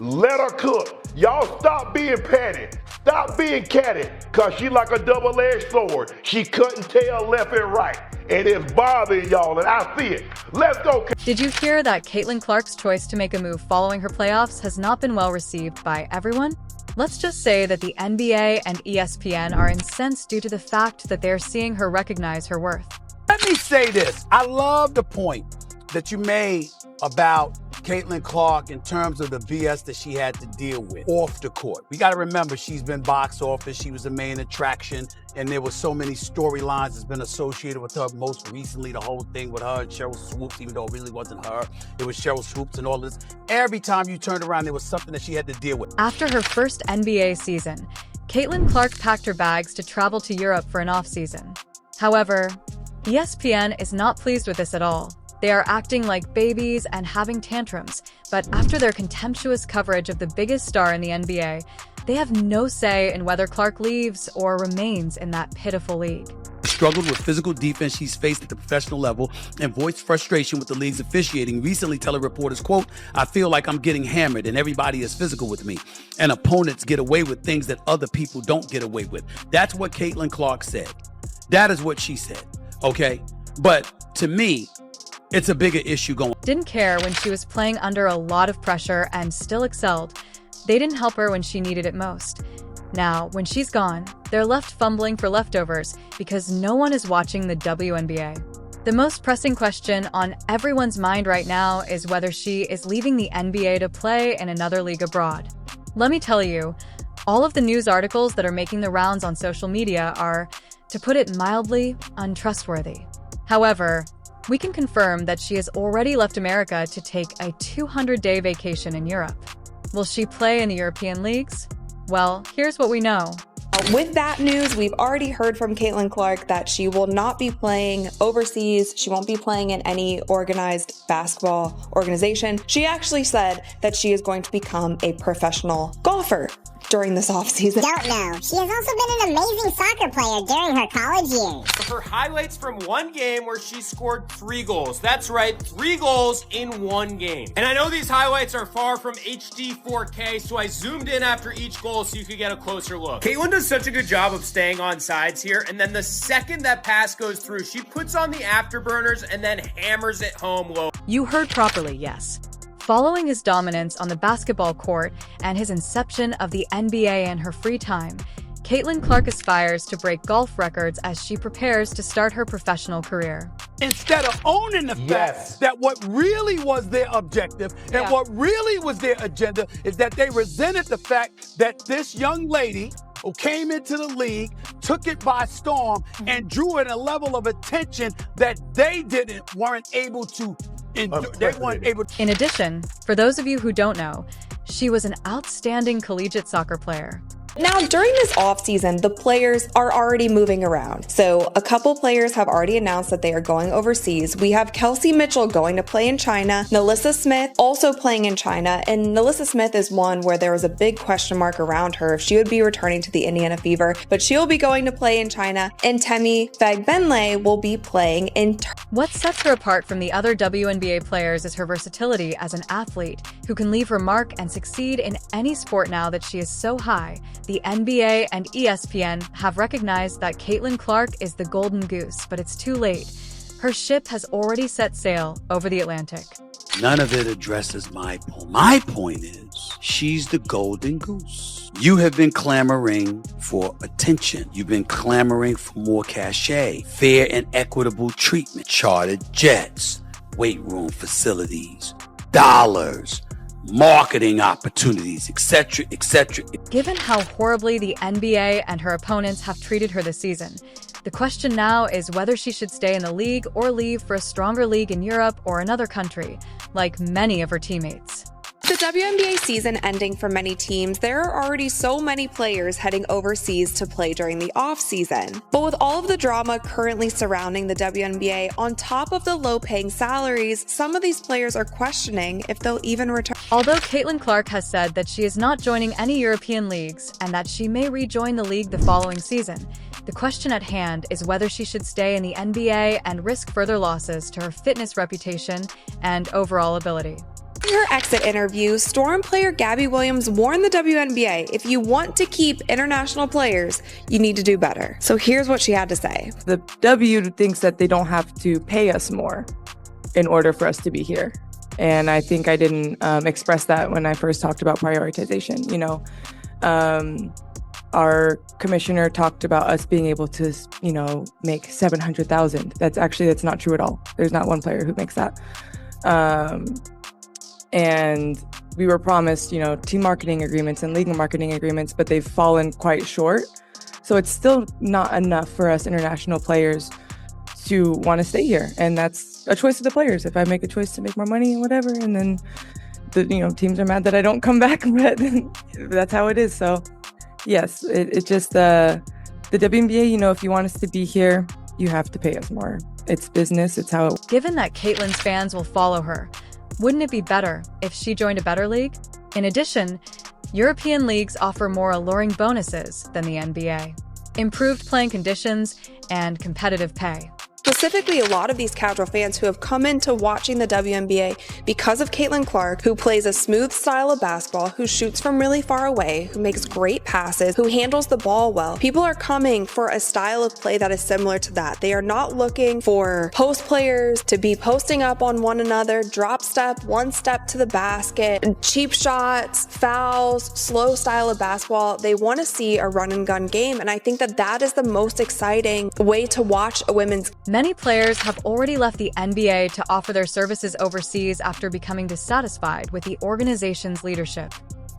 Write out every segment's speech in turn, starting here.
Let her cook. Y'all stop being petty. Stop being catty, cause she like a double-edged sword. She cutting tail left and right, and it's bothering y'all, and I see it. Let's go. Did you hear that Caitlin Clark's choice to make a move following her playoffs has not been well received by everyone? Let's just say that the NBA and ESPN are incensed due to the fact that they're seeing her recognize her worth. Let me say this. I love the point that you made about Caitlin Clark in terms of the BS that she had to deal with off the court. We got to remember she's been box office. She was the main attraction, and there were so many storylines that's been associated with her. Most recently, the whole thing with her and Cheryl Swoops, even though it really wasn't her. It was Cheryl Swoops and all this. Every time you turned around, there was something that she had to deal with. After her first NBA season, Caitlin Clark packed her bags to travel to Europe for an offseason. However, ESPN is not pleased with this at all. They are acting like babies and having tantrums, but after their contemptuous coverage of the biggest star in the NBA, they have no say in whether Clark leaves or remains in that pitiful league. Struggled with physical defense she's faced at the professional level and voiced frustration with the league's officiating, recently telling reporters, quote, "I feel like I'm getting hammered and everybody is physical with me, and opponents get away with things that other people don't get away with." That's what Caitlin Clark said. That is what she said, okay? But to me, it's a bigger issue going. Didn't care when she was playing under a lot of pressure and still excelled. They didn't help her when she needed it most. Now, when she's gone, they're left fumbling for leftovers because no one is watching the WNBA. The most pressing question on everyone's mind right now is whether she is leaving the NBA to play in another league abroad. Let me tell you, all of the news articles that are making the rounds on social media are, to put it mildly, untrustworthy. However, we can confirm that she has already left America to take a 200-day vacation in Europe. Will she play in the European leagues? Well, here's what we know. With that news, we've already heard from Caitlin Clark that she will not be playing overseas. She won't be playing in any organized basketball organization. She actually said that she is going to become a professional golfer during this offseason. Don't know. She has also been an amazing soccer player during her college years. Her highlights from one game where she scored 3 goals. That's right, 3 goals in one game. And I know these highlights are far from HD 4K, so I zoomed in after each goal so you could get a closer look. Caitlin does such a good job of staying on sides here, and then the second that pass goes through, she puts on the afterburners and then hammers it home low. You heard properly, yes. Following his dominance on the basketball court and his inception of the NBA in her free time, Caitlin Clark aspires to break golf records as she prepares to start her professional career. Instead of owning the fact that what really was their objective and what really was their agenda is that they resented the fact that this young lady who came into the league, took it by storm, and drew in a level of attention that they weren't able to endure. They weren't able to. In addition, for those of you who don't know, she was an outstanding collegiate soccer player. Now, during this offseason, the players are already moving around. So a couple players have already announced that they are going overseas. We have Kelsey Mitchell going to play in China, Nalissa Smith also playing in China, and Nalissa Smith is one where there was a big question mark around her if she would be returning to the Indiana Fever, but she'll be going to play in China, and Temi Fagbenle will be playing in What sets her apart from the other WNBA players is her versatility as an athlete who can leave her mark and succeed in any sport. Now that she is so high, the NBA and ESPN have recognized that Caitlin Clark is the golden goose, but it's too late. Her ship has already set sail over the Atlantic. None of it addresses my point. My point is, she's the golden goose. You have been clamoring for attention. You've been clamoring for more cachet, fair and equitable treatment, chartered jets, weight room facilities, dollars, marketing opportunities, etc., etc. Given how horribly the NBA and her opponents have treated her this season, the question now is whether she should stay in the league or leave for a stronger league in Europe or another country, like many of her teammates. The WNBA season ending for many teams, there are already so many players heading overseas to play during the offseason. But with all of the drama currently surrounding the WNBA, on top of the low-paying salaries, some of these players are questioning if they'll even return. Although Caitlin Clark has said that she is not joining any European leagues and that she may rejoin the league the following season, the question at hand is whether she should stay in the NBA and risk further losses to her fitness reputation and overall ability. In her exit interview, Storm player Gabby Williams warned the WNBA, if you want to keep international players, you need to do better. So here's what she had to say. The W thinks that they don't have to pay us more in order for us to be here. And I think I didn't express that when I first talked about prioritization. You know, our commissioner talked about us being able to, you know, make $700,000. That's not true at all. There's not one player who makes that. And we were promised, you know, team marketing agreements and league marketing agreements, but they've fallen quite short. So it's still not enough for us international players to want to stay here. And that's a choice of the players. If I make a choice to make more money and whatever, and then the, you know, teams are mad that I don't come back, but that's how it is. So yes, it just, the WNBA, you know, if you want us to be here, you have to pay us more. It's business. It's how it. Given that Caitlyn's fans will follow her, wouldn't it be better if she joined a better league? In addition, European leagues offer more alluring bonuses than the NBA, improved playing conditions, and competitive pay. Specifically, a lot of these casual fans who have come into watching the WNBA because of Caitlin Clark, who plays a smooth style of basketball, who shoots from really far away, who makes great passes, who handles the ball well. People are coming for a style of play that is similar to that. They are not looking for post players to be posting up on one another, drop step, one step to the basket, cheap shots, fouls, slow style of basketball. They want to see a run and gun game, and I think that that is the most exciting way to watch a women's. Many players have already left the NBA to offer their services overseas after becoming dissatisfied with the organization's leadership.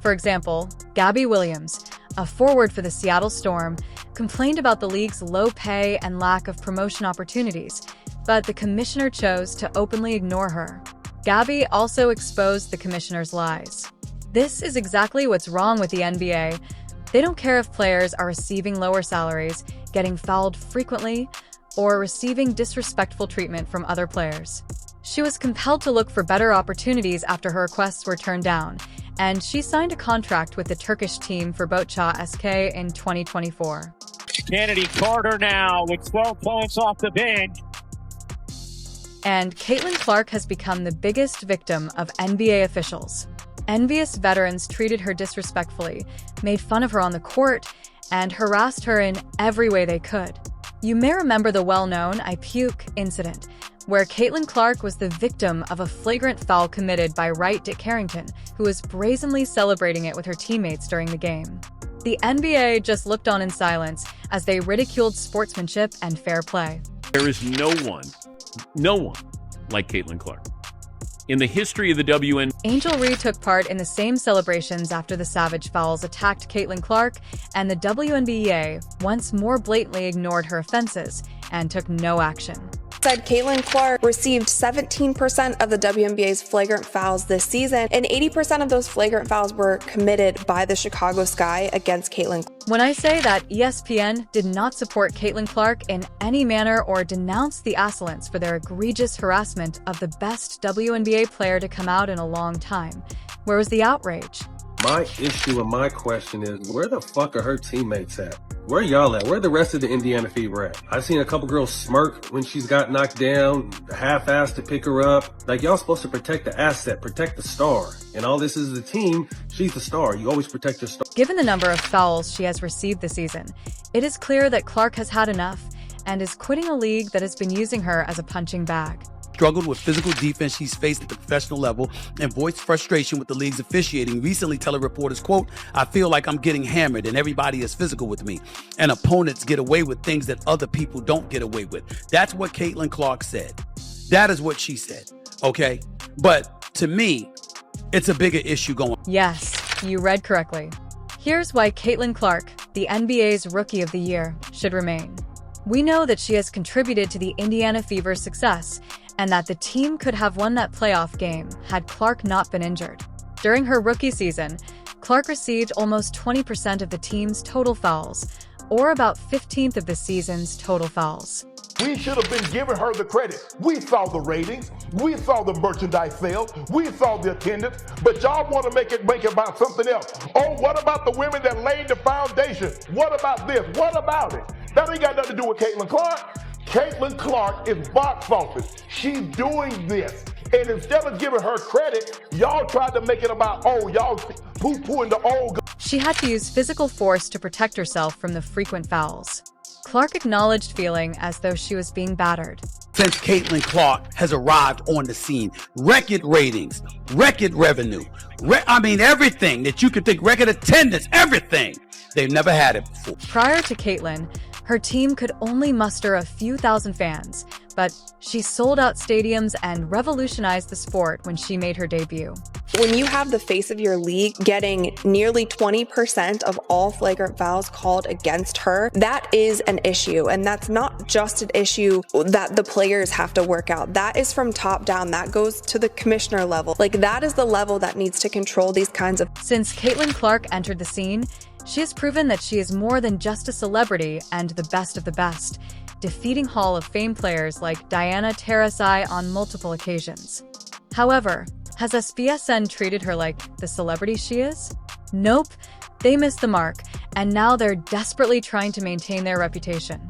For example, Gabby Williams, a forward for the Seattle Storm, complained about the league's low pay and lack of promotion opportunities, but the commissioner chose to openly ignore her. Gabby also exposed the commissioner's lies. This is exactly what's wrong with the NBA. They don't care if players are receiving lower salaries, getting fouled frequently, or receiving disrespectful treatment from other players. She was compelled to look for better opportunities after her requests were turned down, and she signed a contract with the Turkish team for Bocca SK in 2024. Kennedy Carter now with 12 points off the bench. And Caitlin Clark has become the biggest victim of NBA officials. Envious veterans treated her disrespectfully, made fun of her on the court, and harassed her in every way they could. You may remember the well-known I puke incident, where Caitlin Clark was the victim of a flagrant foul committed by Wright Dick Carrington, who was brazenly celebrating it with her teammates during the game. The NBA just looked on in silence as they ridiculed sportsmanship and fair play. There is no one like Caitlin Clark. In the history of the WNBA, Angel Reed took part in the same celebrations after the savage fouls attacked Caitlin Clark, and the WNBA once more blatantly ignored her offenses and took no action. Said Caitlin Clark received 17% of the WNBA's flagrant fouls this season, and 80% of those flagrant fouls were committed by the Chicago Sky against Caitlin. When I say that ESPN did not support Caitlin Clark in any manner or denounce the Assailants for their egregious harassment of the best WNBA player to come out in a long time, where was the outrage? My issue and my question is, where the fuck are her teammates at? Where y'all at? Where the rest of the Indiana Fever at? I've seen a couple girls smirk when she's got knocked down, half-assed to pick her up. Like, y'all supposed to protect the asset, protect the star. And all this is the team, she's the star. You always protect your star. Given the number of fouls she has received this season, it is clear that Clark has had enough and is quitting a league that has been using her as a punching bag. Struggled with physical defense she's faced at the professional level and voiced frustration with the league's officiating, recently telling reporters, quote, "I feel like I'm getting hammered and everybody is physical with me, and opponents get away with things that other people don't get away with." That's what Caitlin Clark said. That is what she said, okay? But to me, it's a bigger issue going. Yes, you read correctly. Here's why Caitlin Clark, the NBA's Rookie of the Year, should remain. We know that she has contributed to the Indiana Fever's success, and that the team could have won that playoff game had Clark not been injured. During her rookie season, Clark received almost 20% of the team's total fouls, or about 15th of the season's total fouls. We should have been giving her the credit. We saw the ratings, we saw the merchandise sales, we saw the attendance, but y'all want to make it about something else. Oh, what about the women that laid the foundation? What about this? What about it? That ain't got nothing to do with Caitlin Clark. Caitlin Clark is box office. She's doing this. And instead of giving her credit, y'all tried to make it about, oh, y'all poo-pooing the old girl. She had to use physical force to protect herself from the frequent fouls. Clark acknowledged feeling as though she was being battered. Since Caitlin Clark has arrived on the scene, record ratings, record revenue, everything that you could think, record attendance, everything. They've never had it before. Prior to Caitlin, her team could only muster a few thousand fans, but she sold out stadiums and revolutionized the sport when she made her debut. When you have the face of your league getting nearly 20% of all flagrant fouls called against her, that is an issue. And that's not just an issue that the players have to work out. That is from top down. That goes to the commissioner level. Like, that is the level that needs to control these kinds of... Since Caitlin Clark entered the scene, she has proven that she is more than just a celebrity and the best of the best, defeating Hall of Fame players like Diana Taurasi on multiple occasions. However, has SBSN treated her like the celebrity she is? Nope, they missed the mark, and now they're desperately trying to maintain their reputation.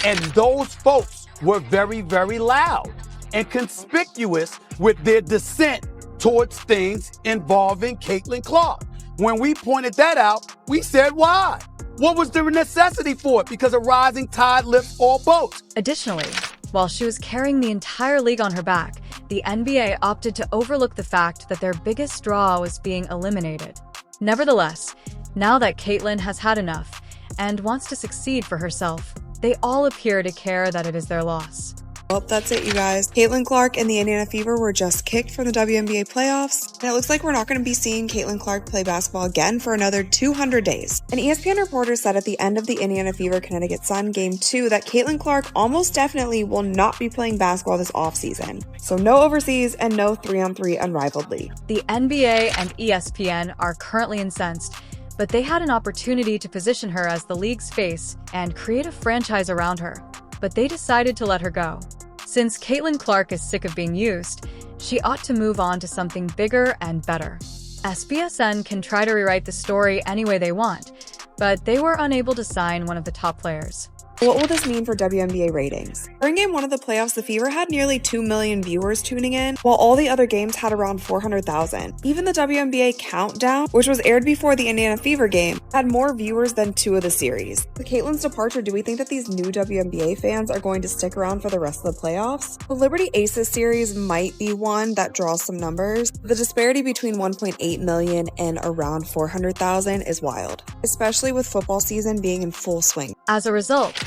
And those folks were very, very loud and conspicuous with their dissent towards things involving Caitlin Clark. When we pointed that out, we said why? What was the necessity for it? Because a rising tide lifts all boats. Additionally, while she was carrying the entire league on her back, the NBA opted to overlook the fact that their biggest draw was being eliminated. Nevertheless, now that Caitlin has had enough and wants to succeed for herself, they all appear to care that it is their loss. Well, that's it, you guys. Caitlin Clark and the Indiana Fever were just kicked from the WNBA playoffs, and it looks like we're not going to be seeing Caitlin Clark play basketball again for another 200 days. An ESPN reporter said at the end of the Indiana Fever Connecticut Sun Game 2 that Caitlin Clark almost definitely will not be playing basketball this offseason. So no overseas and no 3-on-3 unrivaled league. The NBA and ESPN are currently incensed, but they had an opportunity to position her as the league's face and create a franchise around her. But they decided to let her go. Since Caitlin Clark is sick of being used, she ought to move on to something bigger and better. SBSN can try to rewrite the story any way they want, but they were unable to sign one of the top players. What will this mean for WNBA ratings? During Game 1 of the playoffs, the Fever had nearly 2 million viewers tuning in, while all the other games had around 400,000. Even the WNBA Countdown, which was aired before the Indiana Fever game, had more viewers than 2 of the series. With Caitlin's departure, do we think that these new WNBA fans are going to stick around for the rest of the playoffs? The Liberty Aces series might be one that draws some numbers. The disparity between 1.8 million and around 400,000 is wild, especially with football season being in full swing. As a result,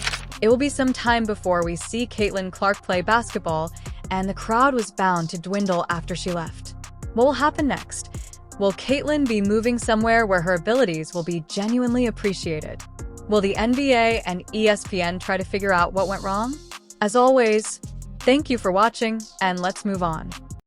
it will be some time before we see Caitlin Clark play basketball, and the crowd was bound to dwindle after she left. What will happen next? Will Caitlin be moving somewhere where her abilities will be genuinely appreciated? Will the NBA and ESPN try to figure out what went wrong? As always, thank you for watching, and let's move on.